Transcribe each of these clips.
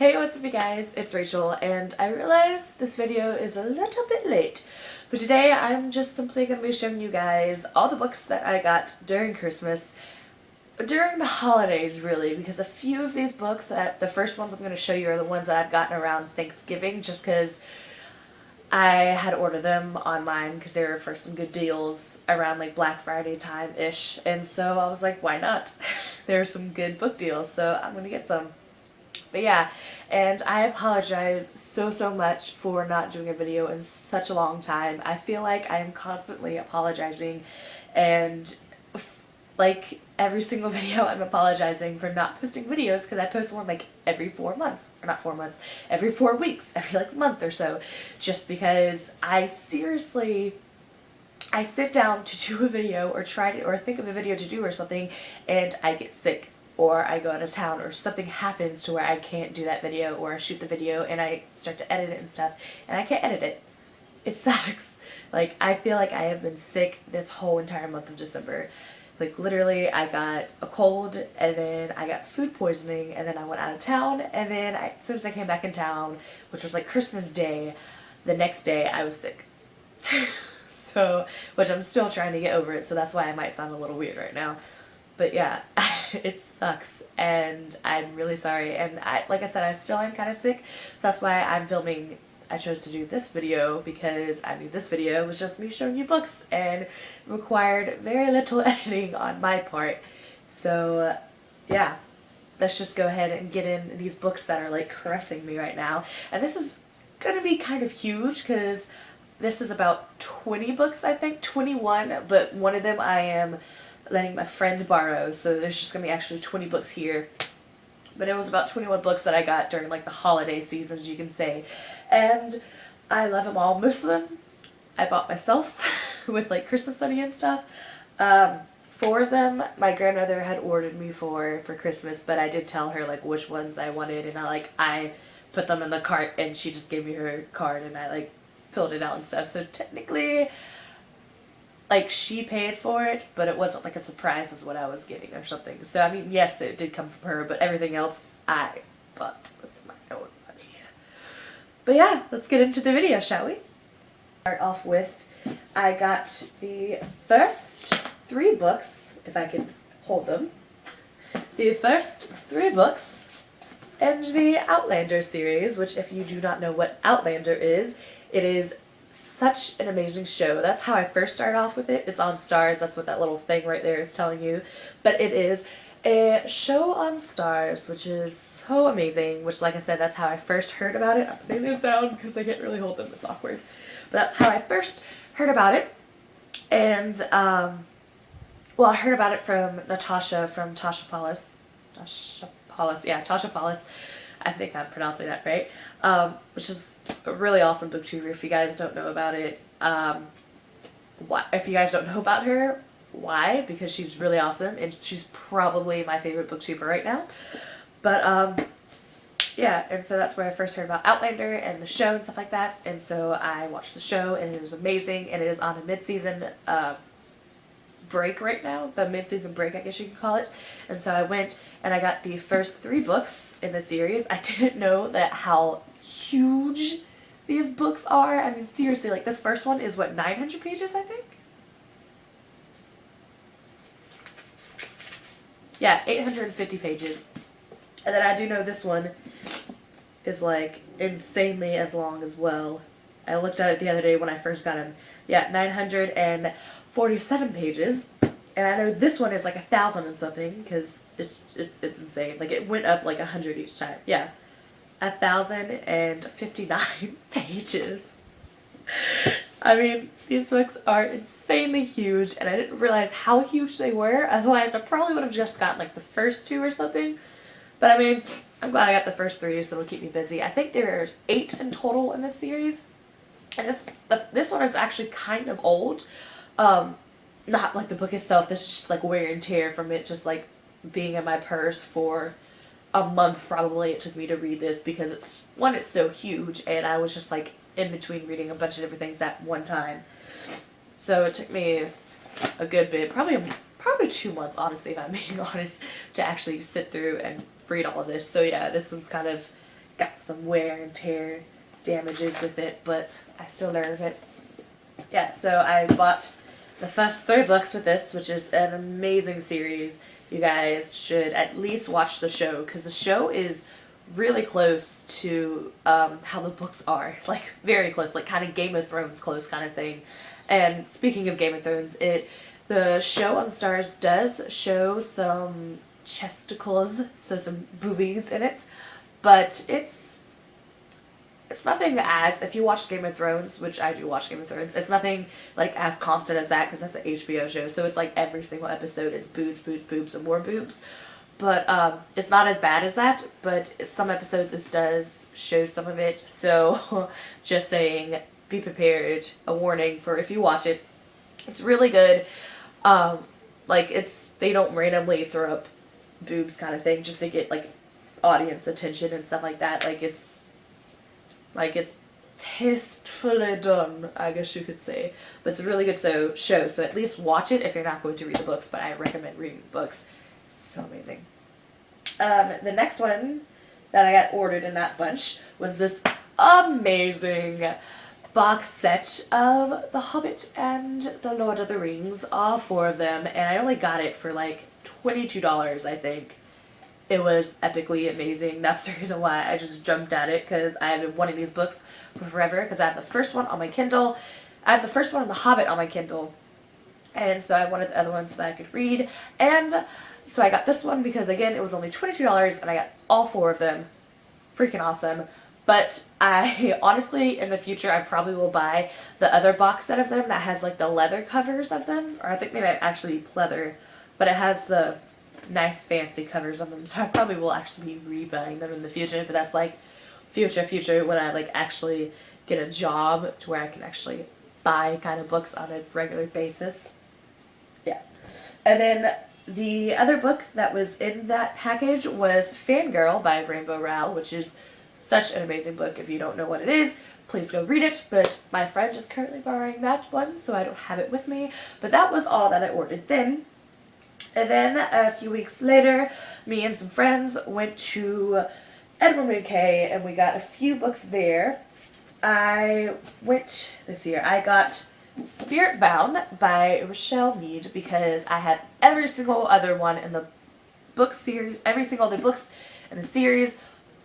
Hey, what's up you guys? It's Rachel, and I realize this video is a little bit late, but today I'm just simply going to be showing you guys all the books that I got during Christmas, during the holidays really, because a few of these books, the first ones I'm going to show you are the ones that I've gotten around Thanksgiving, just because I had ordered them online because they were for some good deals around like Black Friday time-ish, and so I was like, why not? There are some good book deals, so I'm going to get some. But yeah, and I apologize so much for not doing a video in such a long time. I feel like I am constantly apologizing, and like every single video I'm apologizing for not posting videos because I post one like every 4 months, or not 4 months, every 4 weeks, every like month or so, just because I sit down to do a video or think of a video to do or something, and I get sick, or I go out of town, or something happens to where I can't do that video, or I shoot the video and I start to edit it and stuff, and I can't edit it. It sucks. Like, I feel like I have been sick this whole entire month of December. Like, literally, I got a cold, and then I got food poisoning, and then I went out of town, and then as soon as I came back in town, which was like Christmas Day, the next day I was sick. So, which I'm still trying to get over it, so that's why I might sound a little weird right now. But yeah, it sucks, and I'm really sorry, and like I said, I still am kind of sick, so that's why I chose to do this video, because I mean, this video was just me showing you books, and required very little editing on my part. So yeah, let's just go ahead and get in these books that are like caressing me right now, and this is gonna be kind of huge, because this is about 20 books, I think, 21, but one of them I am letting my friend borrow, so there's just gonna be actually 20 books here. But it was about 21 books that I got during like the holiday seasons, you can say, and I love them all. Most of them I bought myself with like Christmas money and stuff. 4 of them my grandmother had ordered me for Christmas, but I did tell her like which ones I wanted, and I put them in the cart, and she just gave me her card, and I like filled it out and stuff. So technically, like, she paid for it, but it wasn't like a surprise is what I was getting or something. So I mean, yes, it did come from her, but everything else I bought with my own money. But yeah, let's get into the video, shall we? Start off with, I got the first 3 books, if I can hold them. The first 3 books in the Outlander series, which, if you do not know what Outlander is, it is such an amazing show. That's how I first started off with it. It's on Stars. That's what that little thing right there is telling you. But it is a show on Stars, which is so amazing, which, like I said, that's how I first heard about it. I'm putting this down because I can't really hold them. It's awkward. But that's how I first heard about it. And, well, I heard about it from Natasha from Tasha Paulus. Yeah, Tasha Paulus. I think I'm pronouncing that right. Which is a really awesome booktuber. If you guys don't know about it, if you guys don't know about her, why? Because she's really awesome, and she's probably my favorite booktuber right now. But yeah, and so that's where I first heard about Outlander and the show and stuff like that, and so I watched the show, and it was amazing, and it is on a mid-season break right now, the mid-season break, I guess you could call it. And so I went and I got the first 3 books in the series. I didn't know that how huge these books are. I mean, seriously, like, this first one is what, 900 pages, I think? Yeah, 850 pages. And then I do know this one is like insanely as long as well. I looked at it the other day when I first got him. Yeah, 947 pages. And I know this one is like 1,000 and something, because it's insane. Like, it went up like 100 each time. Yeah. 1,059 pages. I mean, these books are insanely huge, and I didn't realize how huge they were. Otherwise, I probably would have just gotten like the first 2 or something. But I mean, I'm glad I got the first 3, so it'll keep me busy. I think there's 8 in total in this series. And this one is actually kind of old. Not like the book itself. This is just like wear and tear from it just like being in my purse for a month probably. It took me to read this because it's so huge, and I was just like in between reading a bunch of different things at one time. So it took me a good bit, probably 2 months, honestly, if I'm being honest, to actually sit through and read all of this. So yeah, this one's kind of got some wear and tear damages with it, but I still love it. Yeah, so I bought the first 3 books with this, which is an amazing series. You guys should at least watch the show, because the show is really close to how the books are. Like, very close, like kind of Game of Thrones close kind of thing. And speaking of Game of Thrones, the show on Stars does show some chesticles, so some boobies in it, but it's nothing as, if you watch Game of Thrones, which I do watch Game of Thrones, it's nothing like as constant as that, because that's an HBO show, so it's like every single episode is boobs, boobs, boobs, and more boobs. But it's not as bad as that, but some episodes it does show some of it, so just saying, be prepared, a warning for if you watch it. It's really good. Like, they don't randomly throw up boobs kind of thing just to get like audience attention and stuff like that. Like, it's tastefully done, I guess you could say. But it's a really good show, so at least watch it if you're not going to read the books, but I recommend reading the books. It's so amazing. The next one that I got ordered in that bunch was this amazing box set of The Hobbit and The Lord of the Rings, all 4 of them, and I only got it for like $22, I think. It was epically amazing. That's the reason why I just jumped at it, because I have been wanting these books for forever, because I have the first one on my Kindle. I have the first one of The Hobbit on my Kindle, and so I wanted the other one so that I could read. And so I got this one because, again, it was only $22, and I got all 4 of them. Freaking awesome. But I honestly, in the future, I probably will buy the other box set of them that has like the leather covers of them, or I think they might actually be leather, but it has the nice fancy covers on them, so I probably will actually be rebuying them in the future, but that's like future when I like actually get a job to where I can actually buy kind of books on a regular basis. Yeah. And then the other book that was in that package was Fangirl by Rowell, which is such an amazing book. If you don't know what it is, please go read it, but my friend is currently borrowing that one, so I don't have it with me. But that was all that I ordered then. And then a few weeks later, me and some friends went to Edward K, and we got a few books there. I went this year. I got Spirit Bound by Rochelle Mead because I had every single other one in the book series, every single other books in the series,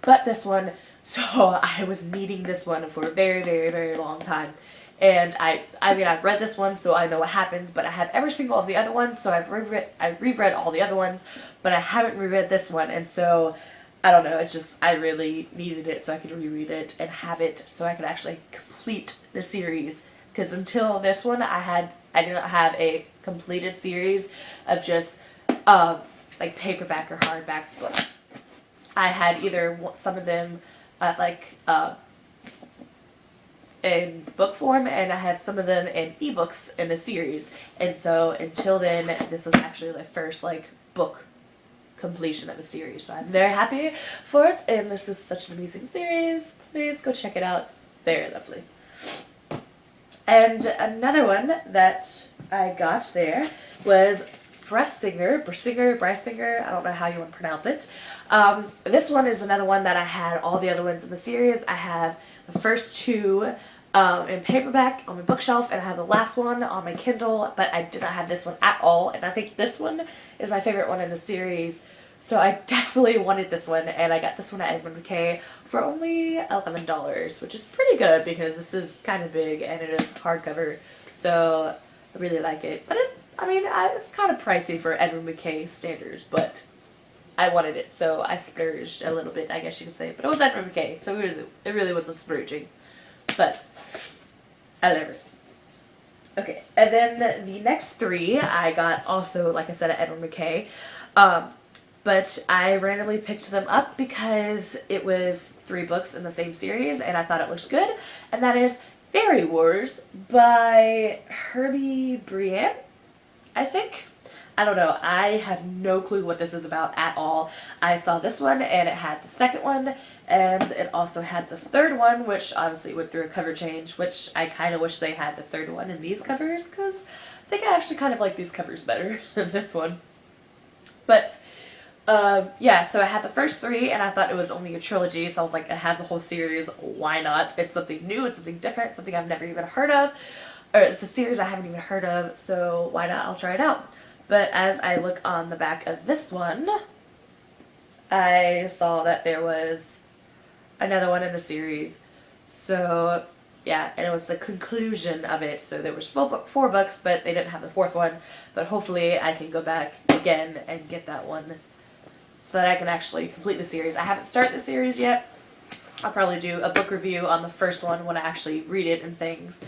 but this one. So I was needing this one for a very, very, very long time. And I mean, I've read this one, so I know what happens, but I have every single of the other ones, so I've reread all the other ones, but I haven't reread this one, and so, I don't know, it's just, I really needed it so I could reread it and have it so I could actually complete the series, because until this one, I did not have a completed series of just, like, paperback or hardback books. I had either some of them, in book form, and I had some of them in ebooks in the series, and so until then this was actually the first like book completion of a series, so I'm very happy for it, and this is such an amazing series. Please go check it out. Very lovely. And another one that I got there was Reisinger, I don't know how you want to pronounce it. This one is another one that I had all the other ones in the series. I have the first 2 in paperback on my bookshelf, and I have the last one on my Kindle, but I did not have this one at all, and I think this one is my favorite one in the series, so I definitely wanted this one, and I got this one at Edward K for only $11, which is pretty good because this is kind of big and it is hardcover, so I really like it. But it's kind of pricey for Edward K standards, but I wanted it, so I splurged a little bit, I guess you could say. But it was Edward K, so it really wasn't splurging. But I love it. Okay, and then the next 3 I got also, like I said, at Edward K. But I randomly picked them up because it was 3 books in the same series, and I thought it looked good. And that is Fairy Wars by Herbie Brian, I think. I don't know. I have no clue what this is about at all. I saw this one, and it had the second one, and it also had the third one, which obviously went through a cover change, which I kind of wish they had the third one in these covers, because I think I actually kind of like these covers better than this one. But Yeah, so I had the first three, and I thought it was only a trilogy, so I was like, it has a whole series, why not? It's something new, it's something different, something I've never even heard of, or it's a series I haven't even heard of, so why not? I'll try it out. But as I look on the back of this one, I saw that there was another one in the series, so yeah, and it was the conclusion of it, so there was four books, but they didn't have the fourth one, but hopefully I can go back again and get that one, so that I can actually complete the series. I haven't started the series yet. I'll probably do a book review on the first one when I actually read it and things,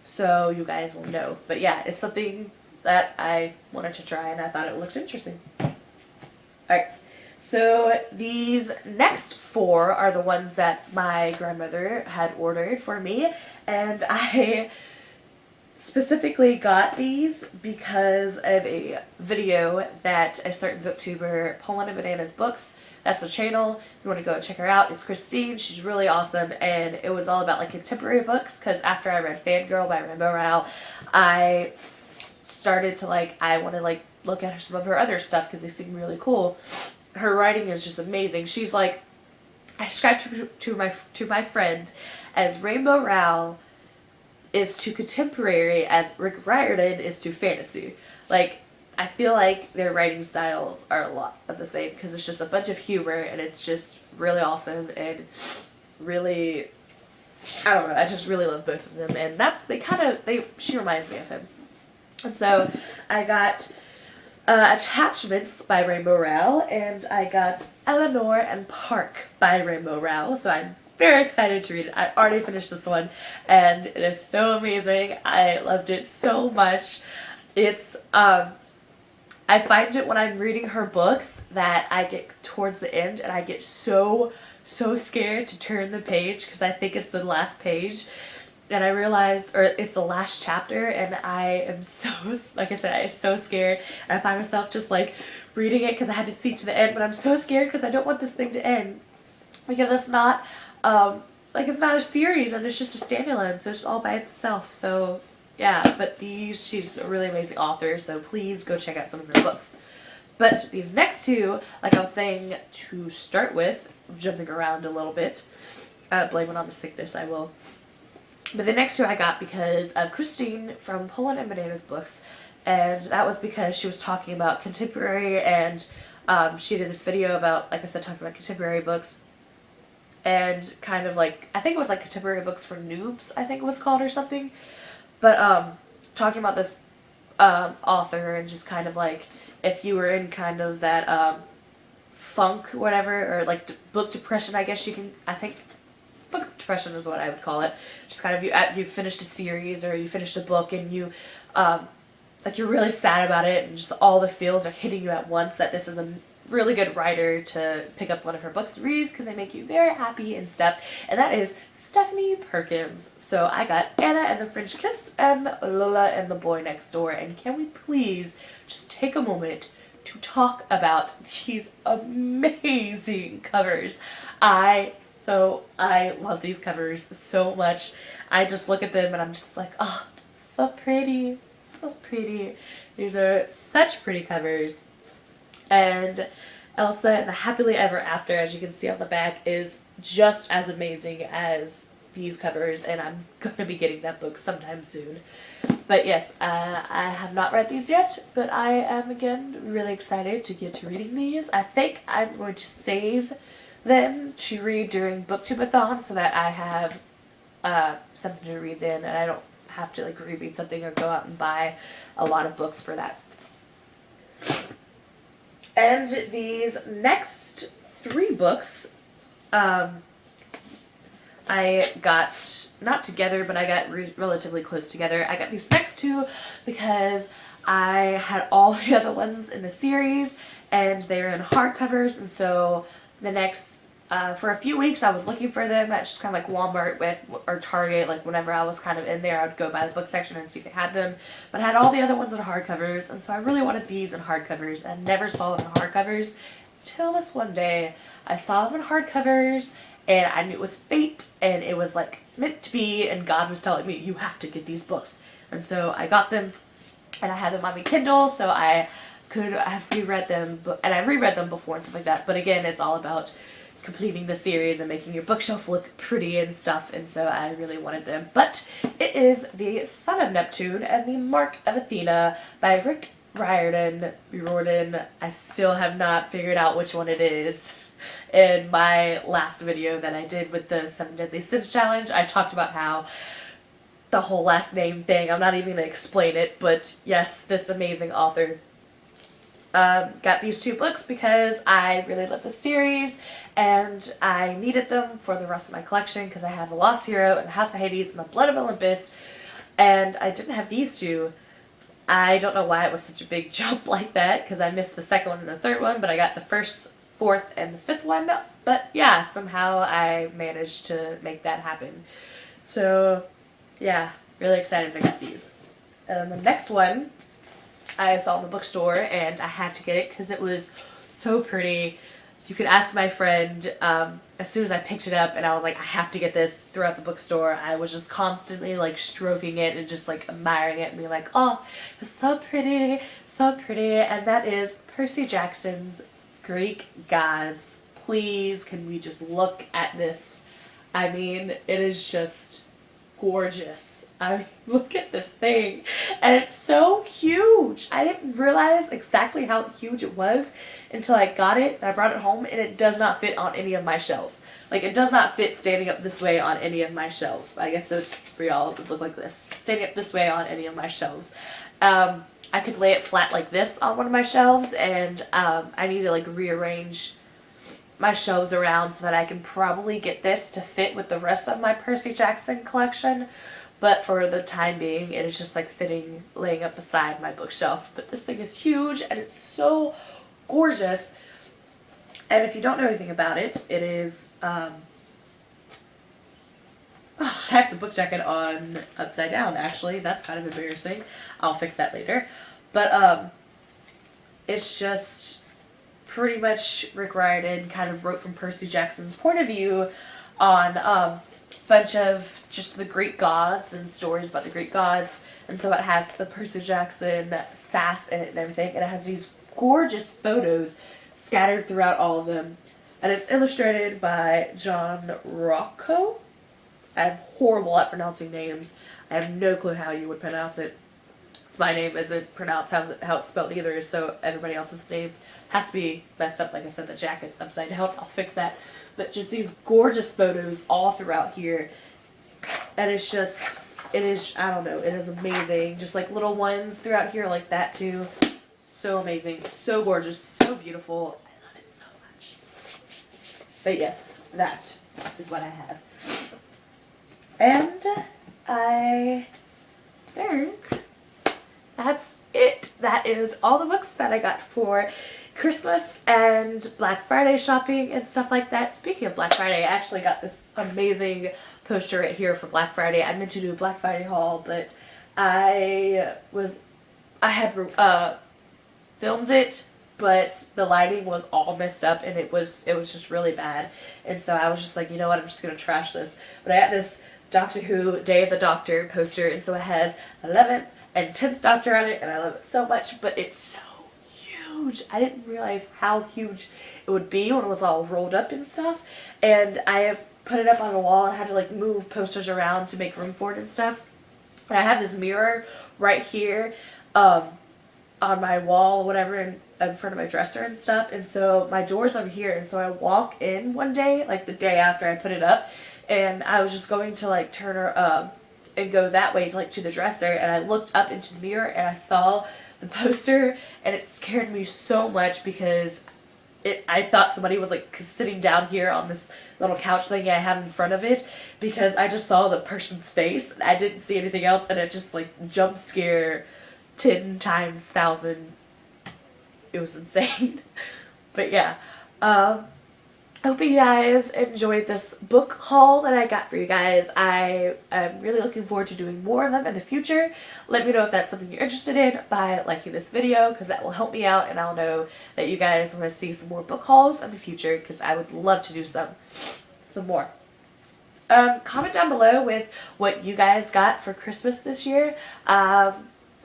so you guys will know. But yeah, it's something that I wanted to try and I thought it looked interesting. Alright, so these next four are the ones that my grandmother had ordered for me, and I specifically got these because of a video that a certain booktuber, Poland and Bananas Books, that's the channel, if you want to go and check her out, it's Christine, she's really awesome, and it was all about like contemporary books, because after I read Fangirl by Rowell, I started to like, I want to like look at some of her other stuff because they seem really cool. Her writing is just amazing. She's like, I described to my friend as Rainbow Rowell is to contemporary as Riordan is to fantasy. Like, I feel like their writing styles are a lot of the same because it's just a bunch of humor and it's just really awesome and really, I don't know, I just really love both of them, and that's, she reminds me of him. And so I got Attachments by Rainbow Rowell, and I got Eleanor and Park by Rainbow Rowell, so I'm very excited to read it. I already finished this one, and it is so amazing. I loved it so much. It's, I find it when I'm reading her books that I get towards the end and I get so scared to turn the page because I think it's the last page. And I realize, or it's the last chapter, and I am so, like I said, I am so scared. And I find myself just like reading it because I had to see to the end, but I'm so scared because I don't want this thing to end. Because it's not, like it's not a series and it's just a standalone, so it's all by itself. So yeah, but she's a really amazing author, so please go check out some of her books. But these next two, like I was saying to start with, jumping around a little bit, blame it on the sickness, I will. But the next two I got because of Christine from Poland and Bananas Books, and that was because she was talking about contemporary, and she did this video about, like I said, talking about contemporary books, and kind of like, I think it was like contemporary books for noobs, I think it was called, or something, but talking about this author, and just kind of like, if you were in kind of that funk, whatever, or like book depression, I guess you can, I think, book depression is what I would call it. Just kind of you finished a series or you finished a book and you like you're really sad about it and just all the feels are hitting you at once, that this is a really good writer to pick up one of her books and read because they make you very happy and stuff. And that is Stephanie Perkins. So I got Anna and the French Kiss and Lola and the Boy Next Door. And can we please just take a moment to talk about these amazing covers. I love these covers so much. I just look at them and I'm just like, oh, so pretty, so pretty. These are such pretty covers. And Elsa and the Happily Ever After, as you can see on the back, is just as amazing as these covers, and I'm going to be getting that book sometime soon. But yes, I have not read these yet, but I am, again, really excited to get to reading these. I think I'm going to save them to read during Booktubeathon so that I have something to read then, and I don't have to like reread something or go out and buy a lot of books for that. And these next three books I got, not together, but I got relatively close together. I got these next two because I had all the other ones in the series and they're in hardcovers, and so the next for a few weeks I was looking for them at just kind of like Walmart or Target, like whenever I was kind of in there I would go by the book section and see if they had them, but I had all the other ones in hardcovers, and so I really wanted these in hardcovers and never saw them in hardcovers till this one day. I saw them in hardcovers and I knew it was fate and it was like meant to be, and God was telling me you have to get these books, and so I got them and I had them on my Kindle, so I could have reread them, and I've reread them before and stuff like that, but again, it's all about completing the series and making your bookshelf look pretty and stuff, and so I really wanted them. But it is The Son of Neptune and the Mark of Athena by Riordan. I still have not figured out which one it is. In my last video that I did with the 7 Deadly Sins challenge, I talked about how the whole last name thing, I'm not even going to explain it, but yes, this amazing author got these 2 books because I really love the series and I needed them for the rest of my collection because I have The Lost Hero and The House of Hades and The Blood of Olympus, and I didn't have these 2. I don't know why it was such a big jump like that because I missed the 2nd one and the 3rd one, but I got the 1st, 4th, and the 5th one. But yeah, somehow I managed to make that happen. So yeah, really excited I got these. And then the next one I saw in the bookstore and I had to get it because it was so pretty. You could ask my friend as soon as I picked it up, and I was like, I have to get this throughout the bookstore. I was just constantly like stroking it and just like admiring it and being like, oh, it's so pretty, so pretty. And that is Percy Jackson's Greek Gods. Please, can we just look at this? I mean, it is just gorgeous. I mean, look at this thing, and it's so huge. I didn't realize exactly how huge it was until I got it and I brought it home, and it does not fit on any of my shelves. Like, it does not fit standing up this way on any of my shelves. I guess for y'all it would look like this. Standing up this way on any of my shelves. I could lay it flat like this on one of my shelves, and I need to like rearrange my shelves around so that I can probably get this to fit with the rest of my Percy Jackson collection. But for the time being, it is just like laying up beside my bookshelf. But this thing is huge and it's so gorgeous. And if you don't know anything about it, it is, I have the book jacket on upside down, actually. That's kind of embarrassing. I'll fix that later. But it's just pretty much Rick Riordan kind of wrote from Percy Jackson's point of view on bunch of just the Greek gods and stories about the Greek gods, and so it has the Percy Jackson sass in it and everything, and it has these gorgeous photos scattered throughout all of them, and it's illustrated by John Rocco. I'm horrible at pronouncing names. I have no clue how you would pronounce it. So my name isn't pronounced how it's spelled either, so everybody else's name has to be messed up. Like I said, the jacket's upside down. I'll fix that. But just these gorgeous photos all throughout here. And it's just, it is, I don't know, it is amazing. Just like little ones throughout here like that too. So amazing, so gorgeous, so beautiful. I love it so much. But yes, that is what I have. And I think that's it. That is all the books that I got for Christmas and Black Friday shopping and stuff like that. Speaking of Black Friday, I actually got this amazing poster right here for Black Friday. I meant to do a Black Friday haul, but I had filmed it, but the lighting was all messed up and it was just really bad. And so I was just like, you know what, I'm just gonna trash this. But I got this Doctor Who Day of the Doctor poster, and so it has 11th and 10th Doctor on it, and I love it so much, but it's so huge. I didn't realize how huge it would be when it was all rolled up and stuff, and I put it up on the wall and had to like move posters around to make room for it and stuff. And I have this mirror right here on my wall, whatever, in front of my dresser and stuff, and so my door's over here, and so I walk in one day, like the day after I put it up, and I was just going to like turn her and go that way to like to the dresser, and I looked up into the mirror and I saw the poster, and it scared me so much because I thought somebody was like sitting down here on this little couch thing I have in front of it, because I just saw the person's face and I didn't see anything else, and it just like jump scare 10 times 1,000. It was insane. But yeah, I hope you guys enjoyed this book haul that I got for you guys. I am really looking forward to doing more of them in the future. Let me know if that's something you're interested in by liking this video, because that will help me out, and I'll know that you guys want to see some more book hauls in the future, because I would love to do some more. Comment down below with what you guys got for Christmas this year.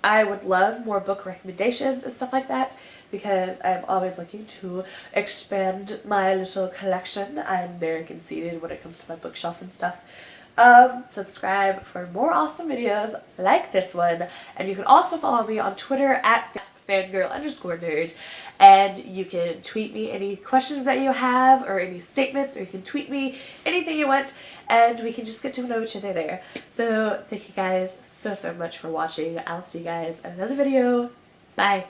I would love more book recommendations and stuff like that, because I'm always looking to expand my little collection. I'm very conceited when it comes to my bookshelf and stuff. Subscribe for more awesome videos like this one, and you can also follow me on Twitter at @fangirl_nerd, and you can tweet me any questions that you have or any statements, or you can tweet me anything you want, and we can just get to know each other there. So thank you guys so much for watching. I'll see you guys in another video. Bye.